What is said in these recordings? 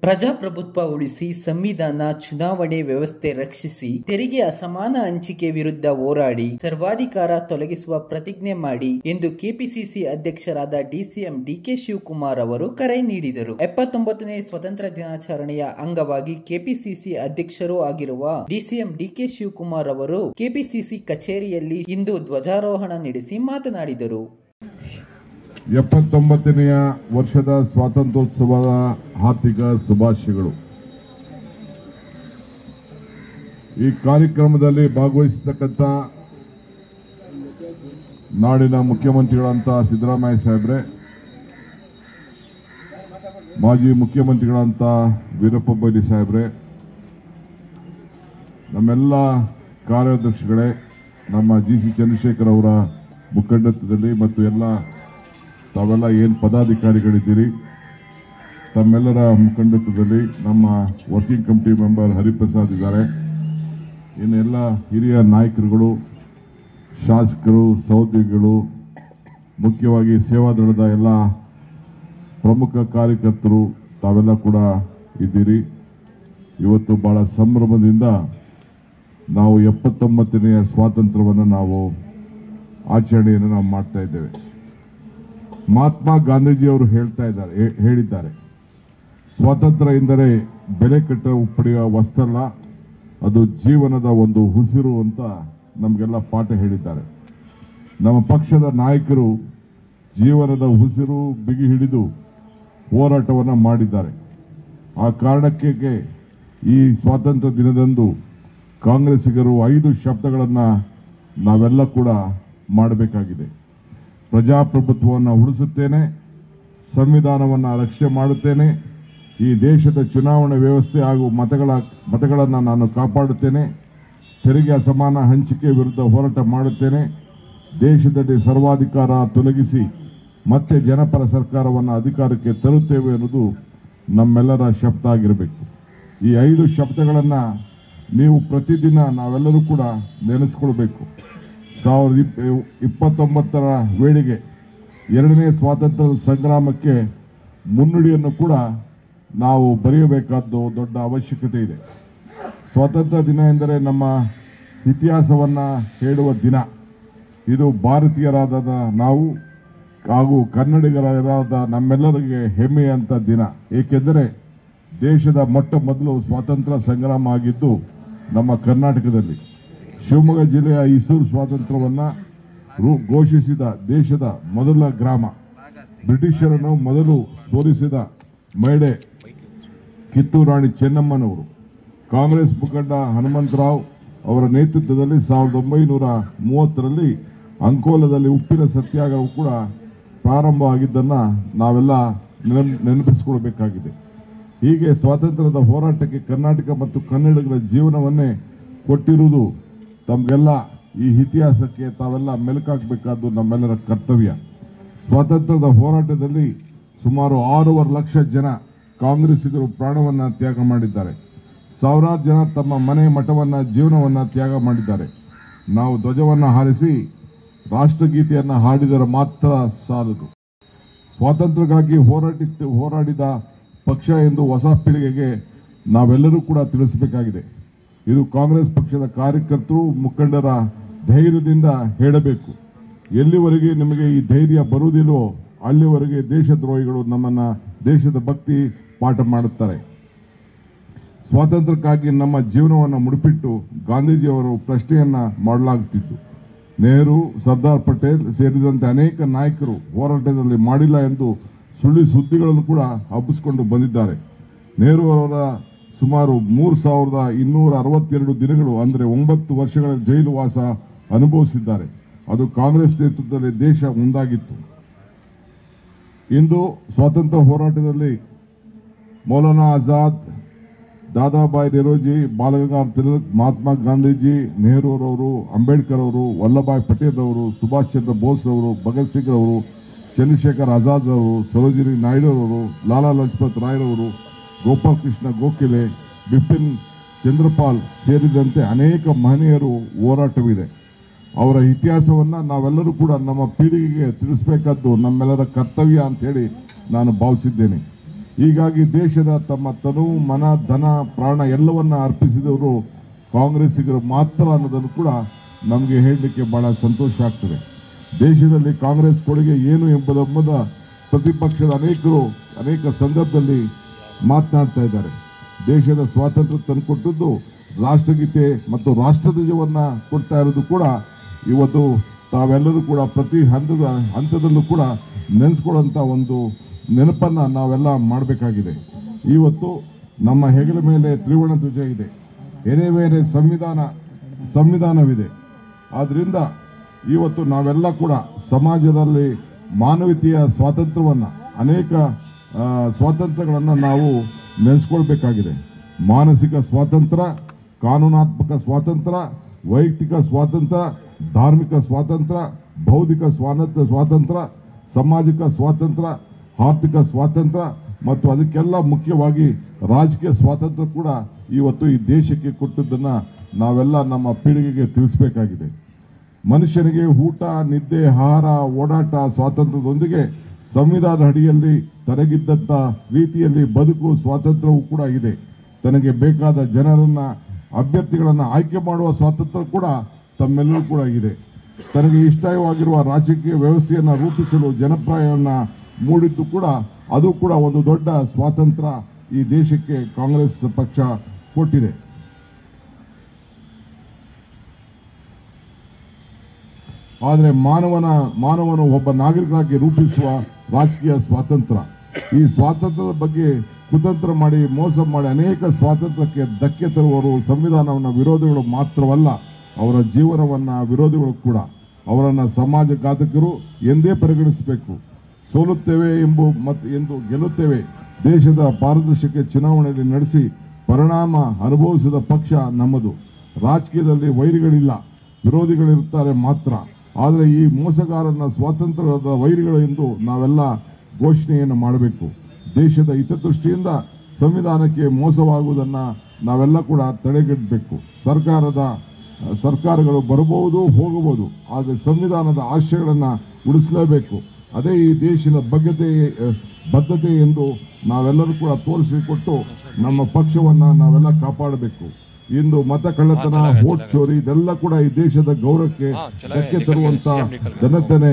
ಪ್ರಜಾಪ್ರಭುತ್ವ ಉಳಿಸಿ ಸಂವಿಧಾನ, ಚುನಾವಣೆ ವ್ಯವಸ್ಥೆ ರಕ್ಷಿಸಿ, ತೆರಿಗೆ ಅಸಮಾನ ಹಂಚಿಕೆ ವಿರುದ್ಧ ಹೋರಾಡಿ ಸರ್ವಾಧಿಕಾರ ತೊಲಗಿಸುವ ಪ್ರತಿಜ್ಞೆ ಮಾಡಿ ಎಂದು ಕೆಪಿಸಿಸಿ ಅಧ್ಯಕ್ಷರಾದ ಡಿಸಿಎಂ ಡಿಕೆ ಶಿವಕುಮಾರ್ ಅವರು ಕರೆ ನೀಡಿದರು. 79ನೇ ಸ್ವತಂತ್ರ ದಿನಾಚರಣೆಯ ಅಂಗವಾಗಿ ಕೆಪಿಸಿಸಿ ಅಧ್ಯಕ್ಷರೂ ಆಗಿರುವ ಡಿಸಿಎಂ ಡಿಕೆ ಶಿವಕುಮಾರ್ ಅವರು ಕೆಪಿಸಿಸಿ ಕಚೇರಿಯಲ್ಲಿ ಇಂದು ಧ್ವಜಾರೋಹಣ ನಡೆಸಿ ಮಾತನಾಡಿದರು. 79ನೆಯ ವರ್ಷದ ಸ್ವಾತಂತ್ರ್ಯೋತ್ಸವದ ಹಾರ್ದಿಕ ಶುಭಾಶಯಗಳು. ಈ ಕಾರ್ಯಕ್ರಮದಲ್ಲಿ ಭಾಗವಹಿಸತಕ್ಕಂಥ ನಾಡಿನ ಮುಖ್ಯಮಂತ್ರಿಗಳಂತ ಸಿದ್ದರಾಮಯ್ಯ ಸಾಹೇಬ್ರೆ, ಮಾಜಿ ಮುಖ್ಯಮಂತ್ರಿಗಳಂತ ವೀರಪ್ಪ ಮೊಯ್ಲಿ ಸಾಹೇಬ್ರೆ, ನಮ್ಮೆಲ್ಲ ಕಾರ್ಯಾಧ್ಯಕ್ಷಗಳೇ, ನಮ್ಮ ಜಿಸಿ ಚಂದ್ರಶೇಖರ್ ಅವರ ಮುಖಂಡತ್ವದಲ್ಲಿ ಮತ್ತು ಎಲ್ಲ ತಾವೆಲ್ಲ ಏನು ಪದಾಧಿಕಾರಿಗಳಿದ್ದೀರಿ, ತಮ್ಮೆಲ್ಲರ ಮುಖಂಡತ್ವದಲ್ಲಿ ನಮ್ಮ ವರ್ಕಿಂಗ್ ಕಮಿಟಿ ಮೆಂಬರ್ ಹರಿಪ್ರಸಾದ್ ಇದ್ದಾರೆ, ಇನ್ನೆಲ್ಲ ಹಿರಿಯ ನಾಯಕರುಗಳು, ಶಾಸಕರು, ಸಹೋದ್ಯೋಗಿಗಳು, ಮುಖ್ಯವಾಗಿ ಸೇವಾದಳದ ಎಲ್ಲ ಪ್ರಮುಖ ಕಾರ್ಯಕರ್ತರು ತಾವೆಲ್ಲ ಕೂಡ ಇದ್ದೀರಿ. ಇವತ್ತು ಬಹಳ ಸಂಭ್ರಮದಿಂದ ನಾವು 79ನೆಯ ಸ್ವಾತಂತ್ರ್ಯವನ್ನು ನಾವು ಆಚರಣೆಯನ್ನು ನಾವು ಮಾಡ್ತಾ ಇದ್ದೇವೆ. ಮಹಾತ್ಮ ಗಾಂಧೀಜಿಯವರು ಹೇಳಿದ್ದಾರೆ, ಸ್ವಾತಂತ್ರ್ಯ ಎಂದರೆ ಬೆಲೆ ಪಡೆಯುವ ವಸ್ತಲ್ಲ, ಅದು ಜೀವನದ ಒಂದು ಉಸಿರು ಅಂತ ನಮಗೆಲ್ಲ ಪಾಠ ಹೇಳಿದ್ದಾರೆ. ನಮ್ಮ ಪಕ್ಷದ ನಾಯಕರು ಜೀವನದ ಉಸಿರು ಬಿಗಿ ಹಿಡಿದು ಹೋರಾಟವನ್ನು ಮಾಡಿದ್ದಾರೆ. ಆ ಕಾರಣಕ್ಕೆ ಈ ಸ್ವಾತಂತ್ರ್ಯ ದಿನದಂದು ಕಾಂಗ್ರೆಸ್ಸಿಗರು 5 ಶಬ್ದಗಳನ್ನು ನಾವೆಲ್ಲ ಕೂಡ ಮಾಡಬೇಕಾಗಿದೆ. ಪ್ರಜಾಪ್ರಭುತ್ವವನ್ನು ಉಳಿಸುತ್ತೇನೆ, ಸಂವಿಧಾನವನ್ನು ರಕ್ಷಣೆ ಮಾಡುತ್ತೇನೆ, ಈ ದೇಶದ ಚುನಾವಣಾ ವ್ಯವಸ್ಥೆ ಹಾಗೂ ಮತಗಳನ್ನು ನಾನು ಕಾಪಾಡುತ್ತೇನೆ, ತೆರಿಗೆ ಅಸಮಾನ ಹಂಚಿಕೆ ವಿರುದ್ಧ ಹೋರಾಟ ಮಾಡುತ್ತೇನೆ, ದೇಶದಲ್ಲಿ ಸರ್ವಾಧಿಕಾರ ತೊಲಗಿಸಿ ಮತ್ತೆ ಜನಪರ ಸರ್ಕಾರವನ್ನು ಅಧಿಕಾರಕ್ಕೆ ತರುತ್ತೇವೆ ಅನ್ನೋದು ನಮ್ಮೆಲ್ಲರ ಶಬ್ದ ಆಗಿರಬೇಕು. ಈ 5 ಶಬ್ದಗಳನ್ನು ನೀವು ಪ್ರತಿದಿನ ನಾವೆಲ್ಲರೂ ಕೂಡ ನೆನೆಸ್ಕೊಳ್ಬೇಕು. 1929ರ ವೇಳೆಗೆ 2ನೇ ಸ್ವಾತಂತ್ರ್ಯ ಸಂಗ್ರಾಮಕ್ಕೆ ಮುನ್ನುಡಿಯನ್ನು ಕೂಡ ನಾವು ಬರೆಯಬೇಕಾದ್ದು ದೊಡ್ಡ ಅವಶ್ಯಕತೆ ಇದೆ. ಸ್ವಾತಂತ್ರ್ಯ ದಿನ ಎಂದರೆ ನಮ್ಮ ಇತಿಹಾಸವನ್ನು ಹೇಳುವ ದಿನ. ಇದು ಭಾರತೀಯರಾದ ನಾವು ಹಾಗೂ ಕನ್ನಡಿಗರಾದ ನಮ್ಮೆಲ್ಲರಿಗೆ ಹೆಮ್ಮೆಯಂಥ ದಿನ. ಏಕೆಂದರೆ ದೇಶದ ಮೊಟ್ಟ ಮೊದಲು ಸ್ವಾತಂತ್ರ್ಯ ಸಂಗ್ರಾಮ ಆಗಿದ್ದು ನಮ್ಮ ಕರ್ನಾಟಕದಲ್ಲಿ. ಶಿವಮೊಗ್ಗ ಜಿಲ್ಲೆಯ ಈಸೂರು ಸ್ವಾತಂತ್ರ್ಯವನ್ನು ಘೋಷಿಸಿದ ದೇಶದ ಮೊದಲ ಗ್ರಾಮ. ಬ್ರಿಟಿಷರನ್ನು ಮೊದಲು ಸೋಲಿಸಿದ ಮಹಿಳೆ ಕಿತ್ತೂರು ರಾಣಿ ಚೆನ್ನಮ್ಮನವರು. ಕಾಂಗ್ರೆಸ್ ಮುಖಂಡ ಹನುಮಂತರಾವ್ ಅವರ ನೇತೃತ್ವದಲ್ಲಿ 1930ರಲ್ಲಿ ಅಂಕೋಲದಲ್ಲಿ ಉಪ್ಪಿನ ಸತ್ಯಾಗ್ರಹ ಕೂಡ ಪ್ರಾರಂಭ ಆಗಿದ್ದನ್ನು ನಾವೆಲ್ಲ ನೆನಪಿಸಿಕೊಳ್ಬೇಕಾಗಿದೆ. ಹೀಗೆ ಸ್ವಾತಂತ್ರ್ಯದ ಹೋರಾಟಕ್ಕೆ ಕರ್ನಾಟಕ ಮತ್ತು ಕನ್ನಡಿಗರ ಜೀವನವನ್ನೇ ಕೊಟ್ಟಿರುವುದು ತಮಗೆಲ್ಲ ಈ ಇತಿಹಾಸಕ್ಕೆ ತಾವೆಲ್ಲ ಮೆಲುಕಾಗಬೇಕಾದ್ದು ನಮ್ಮೆಲ್ಲರ ಕರ್ತವ್ಯ. ಸ್ವಾತಂತ್ರ್ಯದ ಹೋರಾಟದಲ್ಲಿ ಸುಮಾರು 6.5 ಲಕ್ಷ ಜನ ಕಾಂಗ್ರೆಸ್ಸಿಗರು ಪ್ರಾಣವನ್ನು ತ್ಯಾಗ ಮಾಡಿದ್ದಾರೆ. ಸಾವಿರಾರು ಜನ ತಮ್ಮ ಮನೆ ಮಠವನ್ನು ಜೀವನವನ್ನು ತ್ಯಾಗ ಮಾಡಿದ್ದಾರೆ. ನಾವು ಧ್ವಜವನ್ನು ಹಾರಿಸಿ ರಾಷ್ಟ್ರಗೀತೆಯನ್ನು ಹಾಡಿದರೆ ಮಾತ್ರ ಸಾಲದು. ಸ್ವಾತಂತ್ರ್ಯಕ್ಕಾಗಿ ಹೋರಾಡಿದ ಪಕ್ಷ ಎಂದು ಹೊಸ ಪೀಳಿಗೆಗೆ ನಾವೆಲ್ಲರೂ ಕೂಡ ತಿಳಿಸಬೇಕಾಗಿದೆ. ಇದು ಕಾಂಗ್ರೆಸ್ ಪಕ್ಷದ ಕಾರ್ಯಕರ್ತರು, ಮುಖಂಡರ ಧೈರ್ಯದಿಂದ ಹೇಳಬೇಕು. ಎಲ್ಲಿವರೆಗೆ ನಿಮಗೆ ಈ ಧೈರ್ಯ ಬರುವುದಿಲ್ಲವೋ ಅಲ್ಲಿವರೆಗೆ ದೇಶದ್ರೋಹಿಗಳು ನಮ್ಮನ್ನು ದೇಶದ ಭಕ್ತಿ ಪಾಠ ಮಾಡುತ್ತಾರೆ. ಸ್ವಾತಂತ್ರ್ಯಕ್ಕಾಗಿ ನಮ್ಮ ಜೀವನವನ್ನು ಮುಡಿಪಿಟ್ಟು ಗಾಂಧೀಜಿಯವರು ಪ್ರಶ್ನೆಯನ್ನು ಮಾಡಲಾಗುತ್ತಿತ್ತು. ನೆಹರು, ಸರ್ದಾರ್ ಪಟೇಲ್ ಸೇರಿದಂತೆ ಅನೇಕ ನಾಯಕರು ಹೋರಾಟದಲ್ಲಿ ಮಾಡಿಲ್ಲ ಎಂದು ಸುಳ್ಳು ಸುದ್ದಿಗಳನ್ನು ಕೂಡ ಹಬ್ಬಿಸಿಕೊಂಡು ಬಂದಿದ್ದಾರೆ. ನೆಹರು ಅವರ ಸುಮಾರು 3262 ದಿನಗಳು ಅಂದರೆ 9 ವರ್ಷಗಳ ಜೈಲು ವಾಸ ಅನುಭವಿಸಿದ್ದಾರೆ. ಅದು ಕಾಂಗ್ರೆಸ್ ನೇತೃತ್ವದಲ್ಲಿ ದೇಶ ಮುಂದಾಗಿತ್ತು. ಇಂದು ಸ್ವಾತಂತ್ರ್ಯ ಹೋರಾಟದಲ್ಲಿ ಮೌಲಾನಾ ಆಜಾದ್, ದಾದಾಬಾಯಿ ನೌರೋಜಿ, ಬಾಲಗಂಗಾಧರ ತಿಲಕ್, ಮಹಾತ್ಮ ಗಾಂಧೀಜಿ, ನೆಹರು ಅವರು, ಅಂಬೇಡ್ಕರ್ ಅವರು, ವಲ್ಲಭಾಯ್ ಪಟೇಲ್ ಅವರು, ಸುಭಾಷ್ ಚಂದ್ರ ಬೋಸ್ ಅವರು, ಭಗತ್ ಸಿಂಗ್ ಅವರು, ಚಂದ್ರಶೇಖರ್ ಆಜಾದ್ ಅವರು, ಸರೋಜಿನಿ ನಾಯ್ಡು ಅವರು, ಲಾಲಾ ಲಜಪತ್ ರಾಯರವರು, ಗೋಪಾಲಕೃಷ್ಣ ಗೋಖಲೆ, ಬಿಪಿನ್ ಚಂದ್ರಪಾಲ್ ಸೇರಿದಂತೆ ಅನೇಕ ಮಹನೀಯರು ಹೋರಾಟವಿದೆ. ಅವರ ಇತಿಹಾಸವನ್ನು ನಾವೆಲ್ಲರೂ ಕೂಡ ನಮ್ಮ ಪೀಳಿಗೆಗೆ ತಿಳಿಸಬೇಕಾದ್ದು ನಮ್ಮೆಲ್ಲರ ಕರ್ತವ್ಯ ಅಂತ ಹೇಳಿ ನಾನು ಭಾವಿಸಿದ್ದೇನೆ. ಹೀಗಾಗಿ ದೇಶದ ತಮ್ಮ ತನು ಮನ ಧನ ಪ್ರಾಣ ಎಲ್ಲವನ್ನ ಅರ್ಪಿಸಿದವರು ಕಾಂಗ್ರೆಸ್ಸಿಗರು ಮಾತ್ರ ಅನ್ನೋದನ್ನು ಕೂಡ ನಮಗೆ ಹೇಳಲಿಕ್ಕೆ ಬಹಳ ಸಂತೋಷ ಆಗ್ತದೆ. ದೇಶದಲ್ಲಿ ಕಾಂಗ್ರೆಸ್ ಕೊಡುಗೆ ಏನು ಎಂಬುದನ್ನು ಪ್ರತಿಪಕ್ಷದ ಅನೇಕರು ಅನೇಕ ಸಂದರ್ಭದಲ್ಲಿ ಮಾತನಾಡ್ತಾ ಇದ್ದಾರೆ. ದೇಶದ ಸ್ವಾತಂತ್ರ್ಯ ತಂದುಕೊಟ್ಟದ್ದು ರಾಷ್ಟ್ರಗೀತೆ ಮತ್ತು ರಾಷ್ಟ್ರಧ್ವಜವನ್ನ ಕೊಡ್ತಾ ಇರೋದು ಕೂಡ ಇವತ್ತು ತಾವೆಲ್ಲರೂ ಕೂಡ ಪ್ರತಿ ಹಂತದಲ್ಲೂ ಕೂಡ ನೆನೆಸ್ಕೊಳ್ಳುವಂಥ ಒಂದು ನೆನಪನ್ನ ನಾವೆಲ್ಲ ಮಾಡಬೇಕಾಗಿದೆ. ಇವತ್ತು ನಮ್ಮ ಹೆಗಲ ಮೇಲೆ ತ್ರಿವರ್ಣ ಧ್ವಜ ಇದೆ, ಎದೆ ಮೇಲೆ ಸಂವಿಧಾನವಿದೆ. ಆದ್ರಿಂದ ಇವತ್ತು ನಾವೆಲ್ಲ ಕೂಡ ಸಮಾಜದಲ್ಲಿ ಮಾನವೀಯತೆಯ ಸ್ವಾತಂತ್ರ್ಯವನ್ನ ಅನೇಕ ಸ್ವಾತಂತ್ರ್ಯಗಳನ್ನು ನಾವು ನೆನೆಸ್ಕೊಳ್ಬೇಕಾಗಿದೆ. ಮಾನಸಿಕ ಸ್ವಾತಂತ್ರ್ಯ, ಕಾನೂನಾತ್ಮಕ ಸ್ವಾತಂತ್ರ್ಯ, ವೈಯಕ್ತಿಕ ಸ್ವಾತಂತ್ರ್ಯ, ಧಾರ್ಮಿಕ ಸ್ವಾತಂತ್ರ್ಯ, ಬೌದ್ಧಿಕ ಸ್ವಾತಂತ್ರ್ಯ, ಸಾಮಾಜಿಕ ಸ್ವಾತಂತ್ರ್ಯ, ಆರ್ಥಿಕ ಸ್ವಾತಂತ್ರ್ಯ ಮತ್ತು ಅದಕ್ಕೆಲ್ಲ ಮುಖ್ಯವಾಗಿ ರಾಜಕೀಯ ಸ್ವಾತಂತ್ರ್ಯ ಕೂಡ ಇವತ್ತು ಈ ದೇಶಕ್ಕೆ ಕೊಟ್ಟದ್ದನ್ನ ನಾವೆಲ್ಲ ನಮ್ಮ ಪೀಳಿಗೆಗೆ ತಿಳಿಸಬೇಕಾಗಿದೆ. ಮನುಷ್ಯನಿಗೆ ಊಟ, ನಿದ್ದೆ, ಆಹಾರ, ಓಡಾಟ ಸ್ವಾತಂತ್ರ್ಯದೊಂದಿಗೆ ಸಂವಿಧಾನದ ಅಡಿಯಲ್ಲಿ ತನಗಿದ್ದಂಥ ರೀತಿಯಲ್ಲಿ ಬದುಕು ಸ್ವಾತಂತ್ರ್ಯವೂ ಕೂಡ ಇದೆ. ತನಗೆ ಬೇಕಾದ ಜನರನ್ನ ಅಭ್ಯರ್ಥಿಗಳನ್ನ ಆಯ್ಕೆ ಮಾಡುವ ಸ್ವಾತಂತ್ರ್ಯ ಕೂಡ ತಮ್ಮೆಲ್ಲರೂ ಕೂಡ ಇದೆ. ತನಗೆ ಇಷ್ಟವಾಗಿರುವ ರಾಜಕೀಯ ವ್ಯವಸ್ಥೆಯನ್ನು ರೂಪಿಸಲು ಜನಪ್ರಾಯವನ್ನ ಮೂಡಿದ್ದು ಕೂಡ ಅದು ಕೂಡ ಒಂದು ದೊಡ್ಡ ಸ್ವಾತಂತ್ರ್ಯ ಈ ದೇಶಕ್ಕೆ ಕಾಂಗ್ರೆಸ್ ಪಕ್ಷ ಕೊಟ್ಟಿದೆ. ಆದರೆ ಮಾನವನು ಒಬ್ಬ ನಾಗರಿಕನಾಗಿ ರೂಪಿಸುವ ರಾಜಕೀಯ ಸ್ವಾತಂತ್ರ್ಯ, ಈ ಸ್ವಾತಂತ್ರ್ಯದ ಬಗ್ಗೆ ಕುತಂತ್ರ ಮಾಡಿ ಮೋಸ ಮಾಡಿ ಅನೇಕ ಸ್ವಾತಂತ್ರ್ಯಕ್ಕೆ ಧಕ್ಕೆ ತರುವವರು ಸಂವಿಧಾನವನ್ನು ವಿರೋಧಿಗಳು ಮಾತ್ರವಲ್ಲ, ಅವರ ಜೀವನವನ್ನ ವಿರೋಧಿಗಳು ಕೂಡ. ಅವರನ್ನ ಸಮಾಜಘಾತಕರು ಎಂದೇ ಪರಿಗಣಿಸಬೇಕು. ಸೋಲುತ್ತೇವೆ ಎಂದು ಗೆಲ್ಲುತ್ತೇವೆ. ದೇಶದ ಪಾರದರ್ಶಕ ಚುನಾವಣೆಯಲ್ಲಿ ನಡೆಸಿ ಪರಿಣಾಮ ಅನುಭವಿಸಿದ ಪಕ್ಷ ನಮ್ಮದು. ರಾಜಕೀಯದಲ್ಲಿ ವೈರಿಗಳಿಲ್ಲ, ವಿರೋಧಿಗಳಿರುತ್ತಾರೆ ಮಾತ್ರ. ಆದರೆ ಈ ಮೋಸಗಾರನ ಸ್ವಾತಂತ್ರ್ಯದ ವೈರಿಗಳು ಎಂದು ನಾವೆಲ್ಲ ಘೋಷಣೆಯನ್ನು ಮಾಡಬೇಕು. ದೇಶದ ಹಿತದೃಷ್ಟಿಯಿಂದ ಸಂವಿಧಾನಕ್ಕೆ ಮೋಸವಾಗುವುದನ್ನು ನಾವೆಲ್ಲ ಕೂಡ ತಡೆಗಟ್ಟಬೇಕು. ಸರ್ಕಾರಗಳು ಬರಬಹುದು ಹೋಗಬಹುದು, ಆದರೆ ಸಂವಿಧಾನದ ಆಶಯಗಳನ್ನು ಉಳಿಸಲೇಬೇಕು. ಅದೇ ಈ ದೇಶದ ಬದ್ಧತೆ ಎಂದು ನಾವೆಲ್ಲರೂ ಕೂಡ ತೋರಿಸಿಕೊಟ್ಟು ನಮ್ಮ ಪಕ್ಷವನ್ನು ನಾವೆಲ್ಲ ಕಾಪಾಡಬೇಕು. ಇಂದು ಮತ ಕಳ್ಳತನ, ವೋಟ್ ಚೋರಿ ಇದೆಲ್ಲ ಕೂಡ ಈ ದೇಶದ ಗೌರವಕ್ಕೆ ಧಕ್ಕೆ ತರುವಂತ ಜನತೆನೆ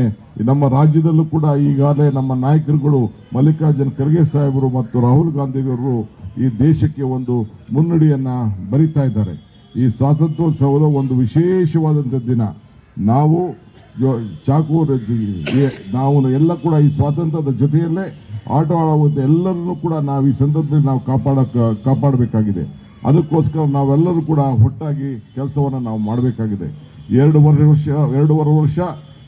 ನಮ್ಮ ರಾಜ್ಯದಲ್ಲೂ ಕೂಡ ಈಗಾಗಲೇ ನಮ್ಮ ನಾಯಕರುಗಳು ಮಲ್ಲಿಕಾರ್ಜುನ್ ಖರ್ಗೆ ಸಾಹೇಬರು ಮತ್ತು ರಾಹುಲ್ ಗಾಂಧಿಯವರು ಈ ದೇಶಕ್ಕೆ ಒಂದು ಮುನ್ನಡಿಯನ್ನ ಬರಿತಾ ಇದ್ದಾರೆ. ಈ ಸ್ವಾತಂತ್ರ್ಯೋತ್ಸವದ ಒಂದು ವಿಶೇಷವಾದಂಥ ದಿನ. ನಾವು ಎಲ್ಲ ಕೂಡ ಈ ಸ್ವಾತಂತ್ರ್ಯದ ಜೊತೆಯಲ್ಲೇ ಆಟ ಆಡುವಂತೆ ಎಲ್ಲರನ್ನೂ ಕೂಡ ನಾವು ಈ ಸಂದರ್ಭದಲ್ಲಿ ನಾವು ಕಾಪಾಡಬೇಕಾಗಿದೆ. ಅದಕ್ಕೋಸ್ಕರ ನಾವೆಲ್ಲರೂ ಕೂಡ ಒಟ್ಟಾಗಿ ಕೆಲಸವನ್ನು ನಾವು ಮಾಡಬೇಕಾಗಿದೆ. 2.5 ವರ್ಷ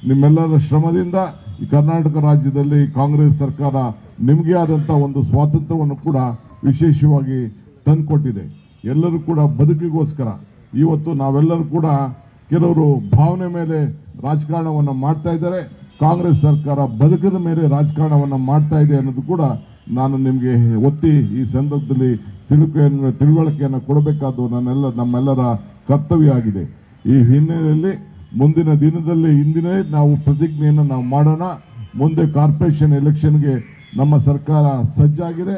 ನಿಮ್ಮೆಲ್ಲರ ಶ್ರಮದಿಂದ ಈ ಕರ್ನಾಟಕ ರಾಜ್ಯದಲ್ಲಿ ಕಾಂಗ್ರೆಸ್ ಸರ್ಕಾರ ನಿಮಗೆ ಆದಂಥ ಒಂದು ಸ್ವಾತಂತ್ರ್ಯವನ್ನು ಕೂಡ ವಿಶೇಷವಾಗಿ ತಂದುಕೊಟ್ಟಿದೆ. ಎಲ್ಲರೂ ಕೂಡ ಬದುಕಿಗೋಸ್ಕರ ಇವತ್ತು ನಾವೆಲ್ಲರೂ ಕೂಡ ಕೆಲವರು ಭಾವನೆ ಮೇಲೆ ರಾಜಕಾರಣವನ್ನು ಮಾಡ್ತಾ ಇದ್ದಾರೆ. ಕಾಂಗ್ರೆಸ್ ಸರ್ಕಾರ ಬದುಕಿನ ಮೇಲೆ ರಾಜಕಾರಣವನ್ನು ಮಾಡ್ತಾ ಇದೆ ಅನ್ನೋದು ಕೂಡ ನಾನು ನಿಮಗೆ ಒತ್ತಿ ಈ ಸಂದರ್ಭದಲ್ಲಿ ತಿಳುವಳಿಕೆಯನ್ನು ಕೊಡಬೇಕಾದ್ದು ನಮ್ಮೆಲ್ಲರ ಕರ್ತವ್ಯ ಆಗಿದೆ. ಈ ಹಿನ್ನೆಲೆಯಲ್ಲಿ ಮುಂದಿನ ದಿನದಲ್ಲಿ ಇಂದಿನೇ ನಾವು ಪ್ರತಿಜ್ಞೆಯನ್ನು ನಾವು ಮಾಡೋಣ. ಮುಂದೆ ಕಾರ್ಪೊರೇಷನ್ ಎಲೆಕ್ಷನ್ಗೆ ನಮ್ಮ ಸರ್ಕಾರ ಸಜ್ಜಾಗಿದೆ.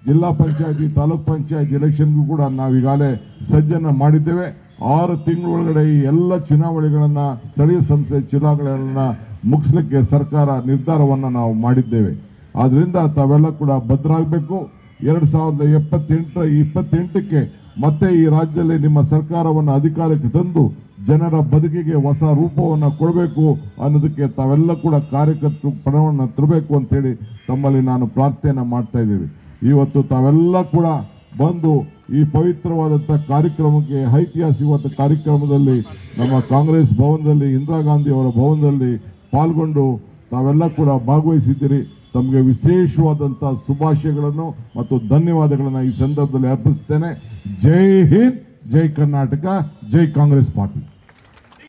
ಜಿಲ್ಲಾ ಪಂಚಾಯತಿ, ತಾಲೂಕ್ ಪಂಚಾಯತ್ ಎಲೆಕ್ಷನ್ಗೂ ಕೂಡ ನಾವೀಗಾಗಲೇ ಸಜ್ಜನ್ನು ಮಾಡಿದ್ದೇವೆ. 6 ತಿಂಗಳೊಳಗಡೆ ಈ ಎಲ್ಲ ಚುನಾವಣೆಗಳನ್ನು, ಸ್ಥಳೀಯ ಸಂಸ್ಥೆ ಚುನಾವಣೆಗಳನ್ನು ಮುಗಿಸ್ಲಿಕ್ಕೆ ಸರ್ಕಾರ ನಿರ್ಧಾರವನ್ನು ನಾವು ಮಾಡಿದ್ದೇವೆ. ಆದ್ರಿಂದ ತಾವೆಲ್ಲ ಕೂಡ ಭದ್ರಾಗಬೇಕು. 2028ಕ್ಕೆ ಮತ್ತೆ ಈ ರಾಜ್ಯದಲ್ಲಿ ನಿಮ್ಮ ಸರ್ಕಾರವನ್ನು ಅಧಿಕಾರಕ್ಕೆ ತಂದು ಜನರ ಬದುಕಿಗೆ ಹೊಸ ರೂಪವನ್ನು ಕೊಡಬೇಕು ಅನ್ನೋದಕ್ಕೆ ತಾವೆಲ್ಲ ಕೂಡ ಕಾರ್ಯಕರ್ತರು ಪಣವನ್ನು ತರಬೇಕು ಅಂತೇಳಿ ತಮ್ಮಲ್ಲಿ ನಾನು ಪ್ರಾರ್ಥನೆಯನ್ನು ಮಾಡ್ತಾ ಇದ್ದೀವಿ. ಇವತ್ತು ತಾವೆಲ್ಲ ಕೂಡ ಬಂದು ಈ ಪವಿತ್ರವಾದಂಥ ಕಾರ್ಯಕ್ರಮಕ್ಕೆ, ಐತಿಹಾಸಿಕವಾದ ಕಾರ್ಯಕ್ರಮದಲ್ಲಿ ನಮ್ಮ ಕಾಂಗ್ರೆಸ್ ಭವನದಲ್ಲಿ, ಇಂದಿರಾ ಗಾಂಧಿ ಅವರ ಭವನದಲ್ಲಿ ಪಾಲ್ಗೊಂಡು ತಾವೆಲ್ಲ ಕೂಡ ಭಾಗವಹಿಸಿದ್ದೀರಿ. ತಮಗೆ ವಿಶೇಷವಾದಂಥ ಶುಭಾಶಯಗಳನ್ನು ಮತ್ತು ಧನ್ಯವಾದಗಳನ್ನು ಈ ಸಂದರ್ಭದಲ್ಲಿ ಅರ್ಪಿಸುತ್ತೇನೆ. ಜೈ ಹಿಂದ್, ಜೈ ಕರ್ನಾಟಕ, ಜೈ ಕಾಂಗ್ರೆಸ್ ಪಾರ್ಟಿ.